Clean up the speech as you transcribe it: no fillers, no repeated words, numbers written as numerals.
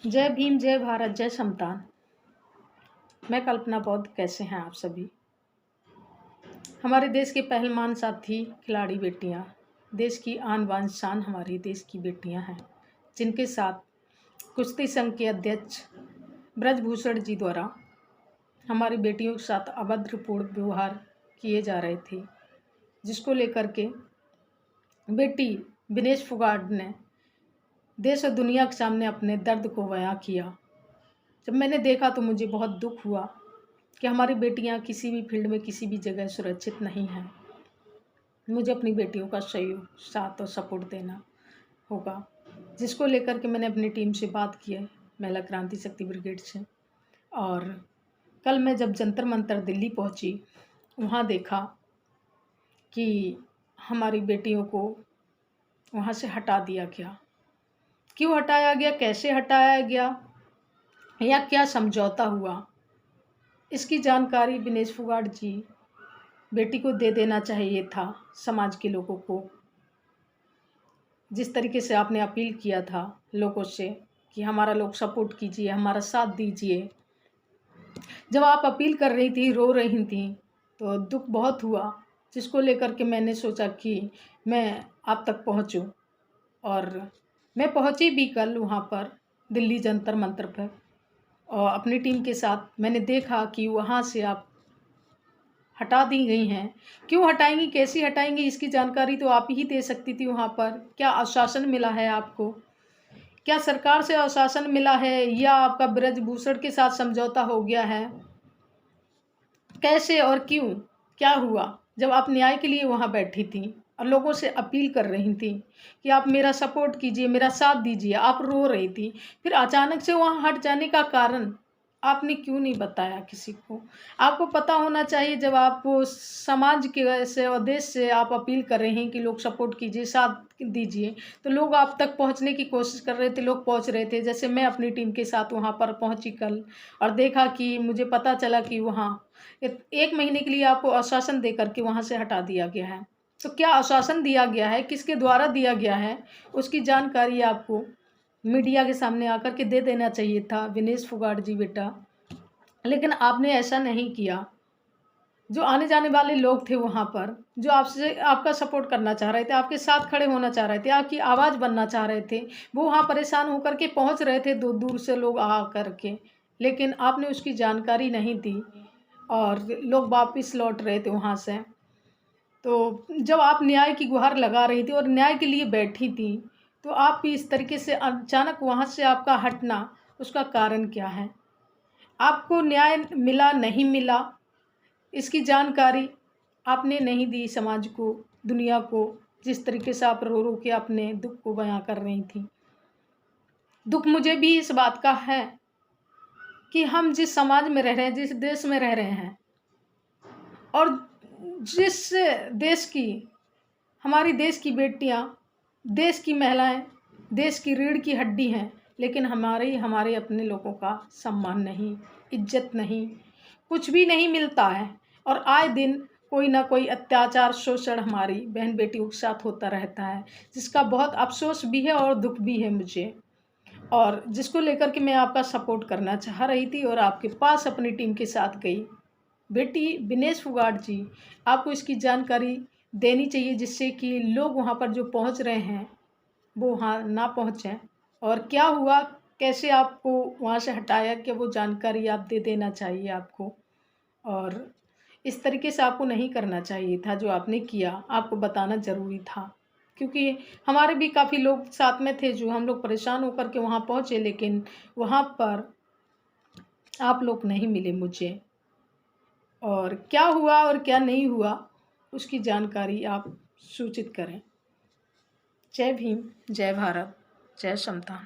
जय भीम, जय भारत, जय समतान। मैं कल्पना बौद्ध। कैसे हैं आप सभी? हमारे देश के पहलवान साथी खिलाड़ी बेटियां, देश की आन बान शान हमारे देश की बेटियां हैं, जिनके साथ कुश्ती संघ के अध्यक्ष ब्रजभूषण जी द्वारा हमारी बेटियों के साथ अभद्रपूर्ण व्यवहार किए जा रहे थे, जिसको लेकर के बेटी विनेश फोगाट ने देश और दुनिया के सामने अपने दर्द को बयां किया। जब मैंने देखा तो मुझे बहुत दुख हुआ कि हमारी बेटियां किसी भी फील्ड में किसी भी जगह सुरक्षित नहीं हैं। मुझे अपनी बेटियों का सहयोग, साथ और सपोर्ट देना होगा, जिसको लेकर के मैंने अपनी टीम से बात की है, महिला क्रांति शक्ति ब्रिगेड से। और कल मैं जब जंतर मंतर दिल्ली पहुंची, वहां देखा कि हमारी बेटियों को वहां से हटा दिया गया। क्यों हटाया गया, कैसे हटाया गया या क्या समझौता हुआ, इसकी जानकारी विनेश फोगाट जी बेटी को दे देना चाहिए था। समाज के लोगों को जिस तरीके से आपने अपील किया था लोगों से कि हमारा लोग सपोर्ट कीजिए, हमारा साथ दीजिए, जब आप अपील कर रही थी, रो रही थी, तो दुख बहुत हुआ, जिसको लेकर के मैंने सोचा कि मैं आप तक पहुंचूं। और मैं पहुंची भी कल वहां पर दिल्ली जंतर मंतर पर, और अपनी टीम के साथ मैंने देखा कि वहाँ से आप हटा दी गई हैं। क्यों हटाएंगी, कैसी हटाएंगी, इसकी जानकारी तो आप ही दे सकती थी। वहाँ पर क्या आश्वासन मिला है आपको? क्या सरकार से आश्वासन मिला है या आपका ब्रजभूषण के साथ समझौता हो गया है? कैसे और क्यों, क्या हुआ जब आप न्याय के लिए वहाँ बैठी थी और लोगों से अपील कर रही थी कि आप मेरा सपोर्ट कीजिए, मेरा साथ दीजिए, आप रो रही थी, फिर अचानक से वहाँ हट जाने का कारण आपने क्यों नहीं बताया किसी को? आपको पता होना चाहिए, जब आप समाज के से और देश से आप अपील कर रहे हैं कि लोग सपोर्ट कीजिए, साथ दीजिए, तो लोग आप तक पहुंचने की कोशिश कर रहे थे, लोग पहुंच रहे थे। जैसे मैं अपनी टीम के साथ वहां पर पहुंची कल और देखा कि मुझे पता चला कि वहाँ 1 महीने के लिए आपको आश्वासन दे करके वहाँ से हटा दिया गया है। तो क्या आश्वासन दिया गया है, किसके द्वारा दिया गया है, उसकी जानकारी आपको मीडिया के सामने आकर के दे देना चाहिए था विनेश फोगाट जी बेटा, लेकिन आपने ऐसा नहीं किया। जो आने जाने वाले लोग थे वहाँ पर, जो आपसे आपका सपोर्ट करना चाह रहे थे, आपके साथ खड़े होना चाह रहे थे, आपकी आवाज़ बनना चाह रहे थे, वो वहाँ परेशान होकर के पहुँच रहे थे, दूर दूर से लोग आ कर के, लेकिन आपने उसकी जानकारी नहीं दी और लोग वापस लौट रहे थे वहाँ से। तो जब आप न्याय की गुहार लगा रही थी और न्याय के लिए बैठी थी, तो आप भी इस तरीके से अचानक वहाँ से आपका हटना, उसका कारण क्या है? आपको न्याय मिला, नहीं मिला, इसकी जानकारी आपने नहीं दी समाज को, दुनिया को, जिस तरीके से आप रो रो के अपने दुख को बयां कर रही थी। दुख मुझे भी इस बात का है कि हम जिस समाज में रह रहे हैं, जिस देश में रह रहे हैं, और जिस देश की, हमारी देश की बेटियां, देश की महिलाएं, देश की रीढ़ की हड्डी हैं, लेकिन हमारे अपने लोगों का सम्मान नहीं, इज्जत नहीं, कुछ भी नहीं मिलता है। और आए दिन कोई ना कोई अत्याचार, शोषण हमारी बहन बेटियों के साथ होता रहता है, जिसका बहुत अफसोस भी है और दुख भी है मुझे, और जिसको लेकर के मैं आपका सपोर्ट करना चाह रही थी और आपके पास अपनी टीम के साथ गई। बेटी विनेश फोगाट जी, आपको इसकी जानकारी देनी चाहिए, जिससे कि लोग वहाँ पर जो पहुँच रहे हैं वो वहाँ ना पहुँचें। और क्या हुआ, कैसे आपको वहाँ से हटाया, क्या वो जानकारी आप दे देना चाहिए आपको। और इस तरीके से आपको नहीं करना चाहिए था, जो आपने किया, आपको बताना ज़रूरी था, क्योंकि हमारे भी काफ़ी लोग साथ में थे, जो हम लोग परेशान होकर के वहाँ पहुँचे, लेकिन वहाँ पर आप लोग नहीं मिले मुझे। और क्या हुआ और क्या नहीं हुआ, उसकी जानकारी आप सूचित करें। जय भीम, जय भारत, जय समता।